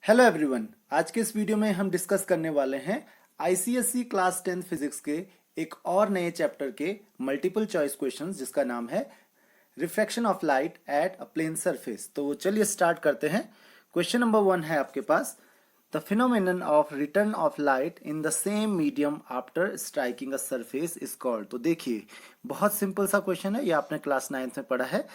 Hello everyone. आज के इस वीडियो में हम डिस्कस करने वाले हैं आईसीएसई क्लास 10 फिजिक्स के एक और नए चैप्टर के मल्टीपल चॉइस क्वेश्चंस जिसका नाम है refraction of light at a plane surface. तो चलिए स्टार्ट करते हैं। क्वेश्चन नंबर 1 है आपके पास, the phenomenon of return of light in the same medium after striking a surface is called. तो देखिए, बहुत सिंपल सा क्वेश्चन है, ये आपने क्लास 9 में पढ़ा है।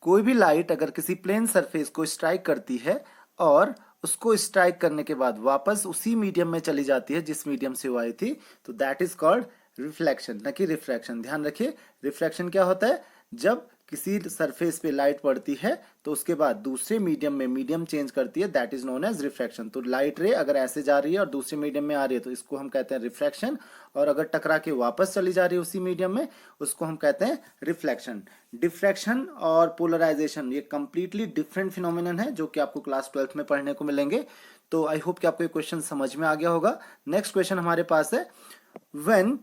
कोई भी लाइट अगर किसी प्लेन सरफेस को स्ट्राइक करती है और उसको स्ट्राइक करने के बाद वापस उसी मीडियम में चली जाती है जिस मीडियम से वो आई थी, तो दैट इज कॉल्ड रिफ्लेक्शन, न कि रिफ्रैक्शन। ध्यान रखिए, रिफ्रैक्शन क्या होता है? जब किसी सरफेस पे लाइट पड़ती है तो उसके बाद दूसरे मीडियम में मीडियम चेंज करती है, that is known as refraction. तो लाइट रे अगर ऐसे जा रही है और दूसरे मीडियम में आ रही है तो इसको हम कहते हैं रिफ्रैक्शन, और अगर टकरा के वापस चली जा रही है उसी मीडियम में उसको हम कहते हैं रिफ्लेक्शन। डिफ्रैक्शन और पोलराइजेशन ये कंप्लीटली डिफरेंट फिनोमिनन है जो कि आपको क्लास 12 में पढ़ने को मिलेंगे। तो आई होप कि आपको ये क्वेश्चन समझ में आ गया होगा। नेक्स्ट क्वेश्चन हमारे पास है, when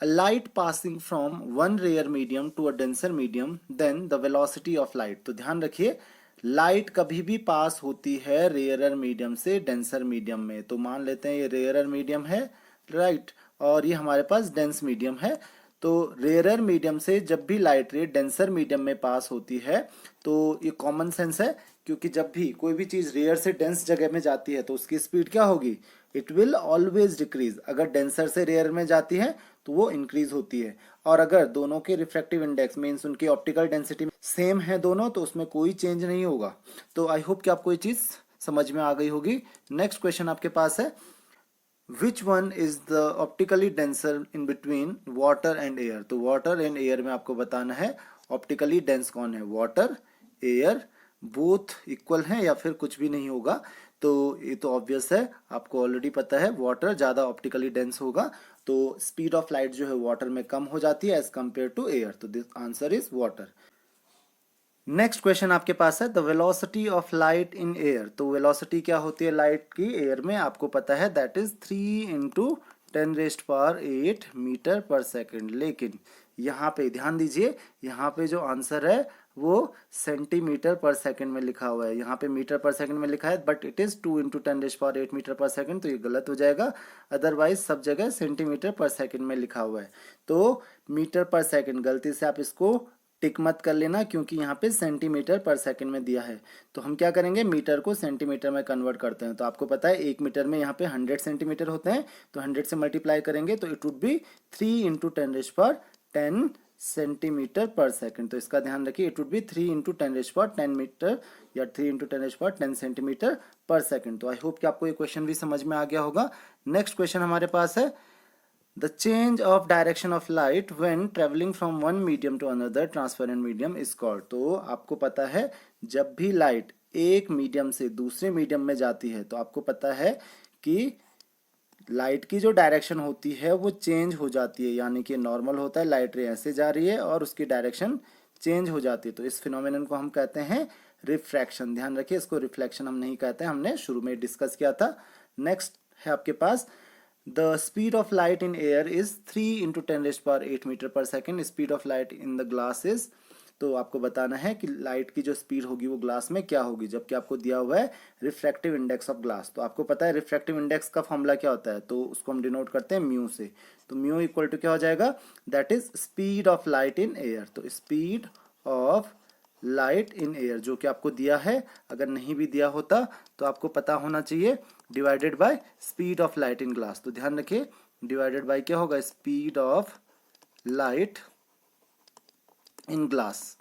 a light passing from one rare medium to a denser medium then the velocity of light। तो ध्यान रखिए, लाइट कभी भी पास होती है रेयरर मीडियम से डेंसर मीडियम में। तो मान लेते हैं ये रेयरर मीडियम है, राइट, और ये हमारे पास डेंस मीडियम है। तो रेयरर मीडियम से जब भी लाइट रे डेंसर मीडियम में पास होती है तो ये कॉमन सेंस है, क्योंकि जब भी कोई भी चीज रेयर से डेंस जगह में जाती है तो उसकी स्पीड क्या होगी? It will always decrease. अगर डेंसर से रेयर में जाती है तो वो इंक्रीज होती है, और अगर दोनों के रिफ्रैक्टिव इंडेक्स मीन्स उनकी ऑप्टिकल डेंसिटी सेम है दोनों, तो उसमें कोई चेंज नहीं होगा। तो आई होप कि आपको ये चीज समझ में आ गई होगी। नेक्स्ट क्वेश्चन आपके पास है, which one is the optically denser in between water and air. तो वाटर एंड एयर में आपको बताना है ऑप्टिकली डेंस कौन है। वाटर, एयर, बोथ इक्वल हैं या फिर कुछ भी नहीं होगा? तो ये तो ऑब्वियस है, आपको ऑलरेडी पता है वाटर ज्यादा ऑप्टिकली डेंस होगा, तो स्पीड ऑफ लाइट जो है वाटर में कम हो जाती है एज कंपेयर टू एयर। तो this answer is water. Next question आपके पास है, the velocity of light in air. तो वेलोसिटी क्या होती है लाइट की एयर में, आपको पता है, दैट इज 3 × 10⁸ मीटर पर सेकेंड। लेकिन यहाँ पे ध्यान दीजिए, यहाँ पे जो आंसर है वो सेंटीमीटर पर सेकेंड में लिखा हुआ है। यहाँ पे मीटर पर सेकेंड में लिखा है, बट इट इज 2 × 10⁸ मीटर पर सेकेंड, तो ये गलत हो जाएगा। अदरवाइज सब जगह सेंटीमीटर पर सेकेंड में लिखा हुआ है। तो मीटर पर सेकेंड गलती से आप इसको टिक मत कर लेना, क्योंकि यहाँ पे सेंटीमीटर पर सेकंड में दिया है। तो हम क्या करेंगे, मीटर को सेंटीमीटर में कन्वर्ट करते हैं। तो आपको पता है 1 मीटर में यहाँ पे 100 सेंटीमीटर होते हैं, तो 100 से मल्टीप्लाई करेंगे तो इट वुड बी 3 × 10⁻10 सेंटीमीटर पर सेकंड। तो इसका ध्यान रखिए, इट वुड बी 3 × 10⁻10 मीटर या 3 × 10⁻10 सेंटीमीटर पर सेकंड। तो आई होप कि आपको ये क्वेश्चन भी समझ में आ गया होगा। नेक्स्ट क्वेश्चन हमारे पास है, the change of direction of light when traveling from one medium to another transparent medium is called। तो आपको पता है जब भी लाइट एक मीडियम से दूसरे मीडियम में जाती है तो आपको पता है कि लाइट की जो डायरेक्शन होती है वो चेंज हो जाती है, यानी कि नॉर्मल होता है, लाइट रे ऐसे जा रही है और उसकी डायरेक्शन चेंज हो जाती है। तो इस फिनोमेनन को हम कहते हैं रिफ्रैक्शन। ध्यान रखिए, इसको रिफ्लेक्शन हम नहीं कहते, हमने शुरू में डिस्कस किया था। नेक्स्ट है आपके पास, the speed of light in air is 3 × 10⁸ metre पर second. Speed of light in the glass is, तो आपको बताना है कि लाइट की जो स्पीड होगी वो ग्लास में क्या होगी, जबकि आपको दिया हुआ है रिफ्रैक्टिव इंडेक्स ऑफ ग्लास। तो आपको पता है रिफ्रैक्टिव इंडेक्स का फॉर्मूला क्या होता है, तो उसको हम डिनोट करते हैं म्यू से। तो म्यू इक्वल टू क्या हो जाएगा, that is speed of light in air. तो speed of light in air जो कि आपको दिया है, अगर नहीं भी दिया होता तो आपको पता होना चाहिए, divided by speed of light in glass. तो ध्यान रखिए, डिवाइडेड बाय क्या होगा, speed of light in glass.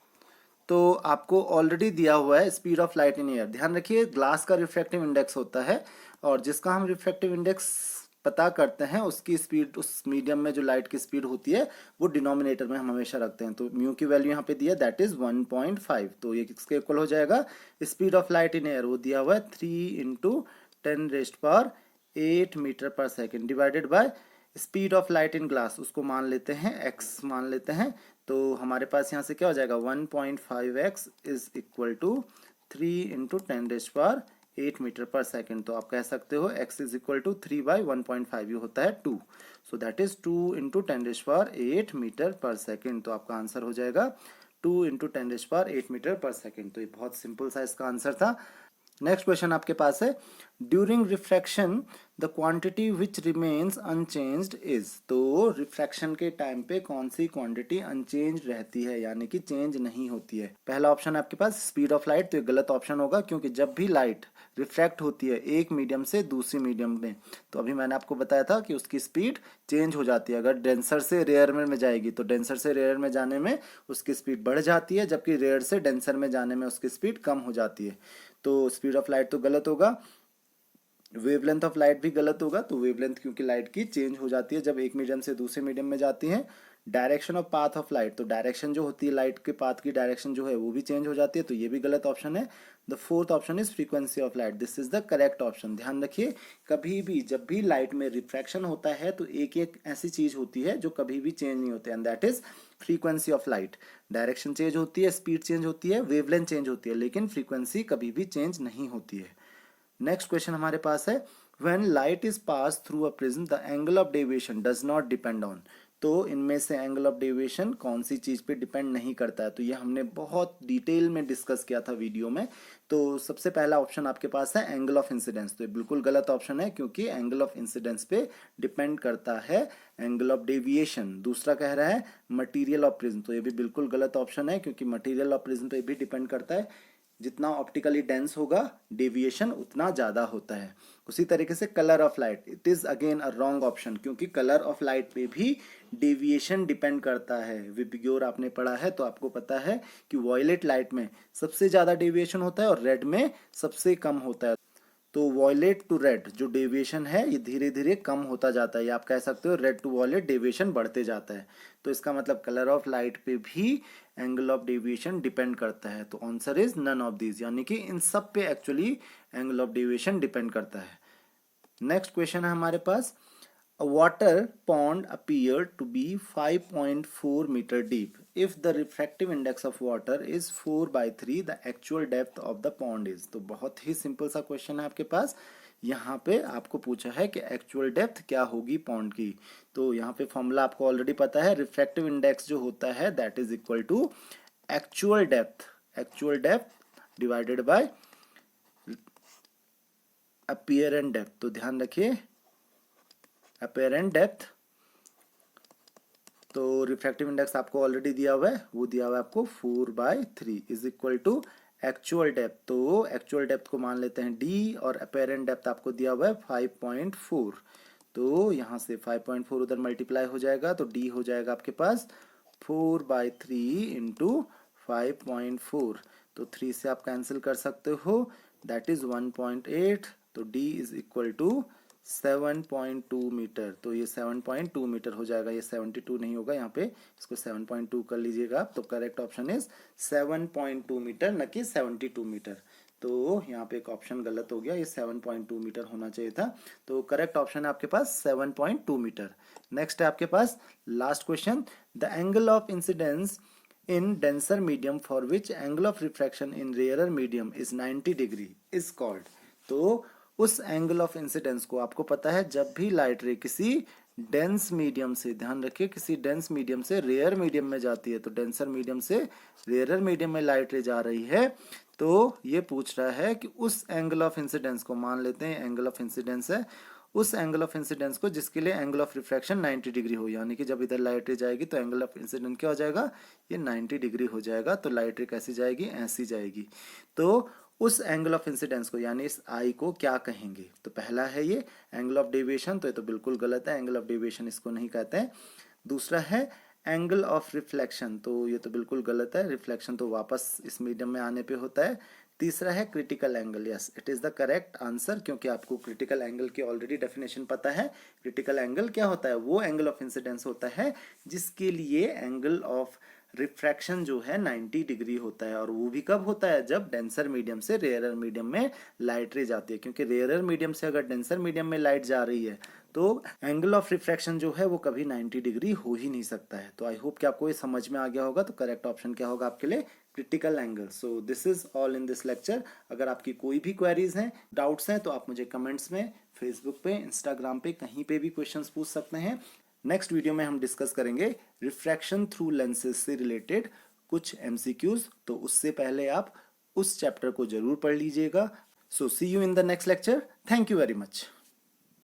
तो आपको ऑलरेडी दिया हुआ है speed of light in air. ध्यान रखिए, ग्लास का रिफ्रैक्टिव इंडेक्स होता है, और जिसका हम रिफ्रैक्टिव इंडेक्स पता करते हैं उसकी स्पीड, उस मीडियम में जो लाइट की स्पीड होती है वो डिनोमिनेटर में हम हमेशा रखते हैं। तो म्यू की वैल्यू यहाँ पे दी है, दैट इज 1.5। तो ये किसके इक्वल हो जाएगा, speed of light in air वो दिया हुआ है 3 × 10⁸ मीटर पर second, divided by speed of light in glass, उसको मान लेते हैं x मान लेते हैं। तो हमारे पास यहाँ से क्या हो जाएगा, 1.5x is equal to 3 × 10⁸ metre पर सेकेंड। तो आप कह सकते हो x इज इक्वल टू 3/1.5, ये होता है 2। सो दैट इज 2 × 10⁸ मीटर पर सेकेंड। तो आपका आंसर हो जाएगा 2 × 10⁸ मीटर पर सेकेंड। तो ये बहुत सिंपल सा इसका आंसर था। नेक्स्ट क्वेश्चन आपके पास है during refraction the quantity which remains unchanged is. तो रिफ्रैक्शन के टाइम पे कौन सी क्वांटिटी अनचेंज रहती है, यानी कि चेंज नहीं होती है। पहला ऑप्शन है आपके पास स्पीड ऑफ लाइट, तो ये गलत ऑप्शन होगा क्योंकि जब भी लाइट रिफ्रैक्ट होती है एक मीडियम से दूसरी मीडियम में, तो अभी मैंने आपको बताया था कि उसकी स्पीड चेंज हो जाती है। अगर डेंसर से रेयर में जाएगी तो डेंसर से रेयर में जाने में उसकी स्पीड बढ़ जाती है, जबकि रेयर से डेंसर में जाने में उसकी स्पीड कम हो जाती है। तो स्पीड ऑफ लाइट तो गलत होगा। वेवलेंथ ऑफ लाइट भी गलत होगा, तो वेवलेंथ क्योंकि लाइट की चेंज हो जाती है जब एक मीडियम से दूसरे मीडियम में जाती है। Direction of path of light, तो डायरेक्शन जो होती है लाइट के पाथ की डायरेक्शन जो है वो भी चेंज हो जाती है, तो ये भी गलत ऑप्शन है। The fourth option is frequency of light, this is the correct option. ध्यान रखिए कभी भी जब भी लाइट में रिफ्रैक्शन होता है तो एक एक ऐसी चीज होती है जो कभी भी चेंज नहीं होती है, and that is frequency of light. Direction change होती है, स्पीड चेंज होती है, वेवलेंथ चेंज होती है, लेकिन फ्रीक्वेंसी कभी भी चेंज नहीं होती है। नेक्स्ट क्वेश्चन हमारे पास है when light is passed through a prism the angle of deviation does not depend on। तो इनमें से एंगल ऑफ डेविएशन कौन सी चीज पे डिपेंड नहीं करता है, तो ये हमने बहुत डिटेल में डिस्कस किया था वीडियो में। तो सबसे पहला ऑप्शन आपके पास है एंगल ऑफ इंसिडेंस, तो ये बिल्कुल गलत ऑप्शन है क्योंकि एंगल ऑफ इंसिडेंस पे डिपेंड करता है एंगल ऑफ डेविएशन। दूसरा कह रहा है मटेरियल ऑफ प्रिज्म, तो ये भी बिल्कुल गलत ऑप्शन है क्योंकि मटेरियल ऑफ प्रिज्म पे भी डिपेंड करता है, जितना ऑप्टिकली डेंस होगा डेविएशन उतना ज़्यादा होता है। उसी तरीके से colour of light, it is again a wrong option क्योंकि कलर ऑफ लाइट पे भी डेविएशन डिपेंड करता है। विबग्योर आपने पढ़ा है तो आपको पता है कि वॉयलेट लाइट में सबसे ज़्यादा डेविएशन होता है और रेड में सबसे कम होता है। तो वॉयलेट टू रेड जो डेविएशन है ये धीरे धीरे कम होता जाता है, या आप कह सकते हो रेड टू वॉयलेट डेविएशन बढ़ते जाता है। तो इसका मतलब कलर ऑफ लाइट पे भी एंगल ऑफ डेविएशन डिपेंड करता है। तो answer is none of these, यानी कि इन सब पे actually angle of deviation depend करता है। नेक्स्ट क्वेश्चन है हमारे पास A water pond appeared to be 5.4 meter deep. If the refractive index of water is 4/3, the actual depth of the pond is। तो बहुत ही सिंपल सा क्वेश्चन है आपके पास। यहाँ पे आपको पूछा है कि एक्चुअल डेप्थ क्या होगी पॉन्ड की। तो यहाँ पे फॉर्मूला आपको ऑलरेडी पता है, रिफ्रैक्टिव इंडेक्स जो होता है that is equal to actual depth divided by apparent depth. तो ध्यान रखिए अपीयरेंट डेप्थ, तो रिफ्रैक्टिव इंडेक्स आपको ऑलरेडी दिया हुआ है, वो दिया हुआ है आपको 4/3 is equal to actual depth. तो एक्चुअल डेप्थ को मान लेते हैं d और अपीयरेंट डेप्थ आपको दिया हुआ है 5.4। तो यहाँ से 5.4 उधर मल्टीप्लाई हो जाएगा तो d हो जाएगा आपके पास 4/3 इंटू 5.4। तो 3 से आप कैंसिल कर सकते हो, दैट इज 1.8। तो d is equal to 7.2 metre. तो ये 7.2 मीटर हो जाएगा, ये 72 नहीं होगा, यहाँ पे इसको 7.2 कर लीजिएगा। तो करेक्ट ऑप्शन इज 7.2 मीटर, न कि 72 मीटर। तो यहाँ पे एक ऑप्शन गलत हो गया, ये 7.2 मीटर होना चाहिए था। तो करेक्ट ऑप्शन है आपके पास 7.2 मीटर। नेक्स्ट है आपके पास last question, the angle of incidence in denser medium for which angle of refraction in rarer medium is 90 degree is called। तो उस एंगल ऑफ इंसिडेंस को आपको पता है जब भी लाइट रे किसी डेंस मीडियम से, ध्यान रखिए किसी डेंस मीडियम से रेयर मीडियम में जाती है, तो डेंसर मीडियम से रेयर मीडियम में लाइट रे जा रही है, तो ये पूछ रहा है कि उस एंगल ऑफ इंसिडेंस को, मान लेते हैं एंगल ऑफ इंसिडेंस है, उस एंगल ऑफ इंसिडेंस को जिसके लिए एंगल ऑफ रिफ्रैक्शन 90 डिग्री हो, यानी कि जब इधर लाइट रे जाएगी तो एंगल ऑफ इंसिडेंस क्या हो जाएगा, ये 90 डिग्री हो जाएगा। तो लाइट रे कैसी जाएगी, ऐसी जाएगी। तो उस एंगल ऑफ इंसिडेंस को यानी इस आई को क्या कहेंगे, तो पहला है ये एंगल ऑफ डेविएशन, तो ये तो बिल्कुल गलत है, एंगल ऑफ डेविएशन इसको नहीं कहते हैं। दूसरा है एंगल ऑफ रिफ्लेक्शन, तो ये तो बिल्कुल गलत है, रिफ्लेक्शन तो वापस इस मीडियम में आने पे होता है। तीसरा है critical angle, yes it is the correct answer, क्योंकि आपको क्रिटिकल एंगल की ऑलरेडी डेफिनेशन पता है। क्रिटिकल एंगल क्या होता है, वो एंगल ऑफ इंसिडेंस होता है जिसके लिए एंगल ऑफ रिफ्रैक्शन जो है 90 डिग्री होता है, और वो भी कब होता है, जब डेंसर मीडियम से रेयरर मीडियम में लाइट रे जाती है, क्योंकि रेयरर मीडियम से अगर डेंसर मीडियम में लाइट जा रही है तो एंगल ऑफ रिफ्रैक्शन जो है वो कभी 90 डिग्री हो ही नहीं सकता है। तो आई होप कि आपको ये समझ में आ गया होगा। तो करेक्ट ऑप्शन क्या होगा आपके लिए, critical angle. So this is all in this lecture. अगर आपकी कोई भी क्वेरीज हैं, डाउट्स हैं, तो आप मुझे कमेंट्स में, फेसबुक पे, इंस्टाग्राम पे, कहीं पे भी क्वेश्चंस पूछ सकते हैं। नेक्स्ट वीडियो में हम डिस्कस करेंगे रिफ्रैक्शन थ्रू लेंसेज से रिलेटेड कुछ एमसीक्यूज। तो उससे पहले आप उस चैप्टर को जरूर पढ़ लीजिएगा। So see you in the next lecture. Thank you very much.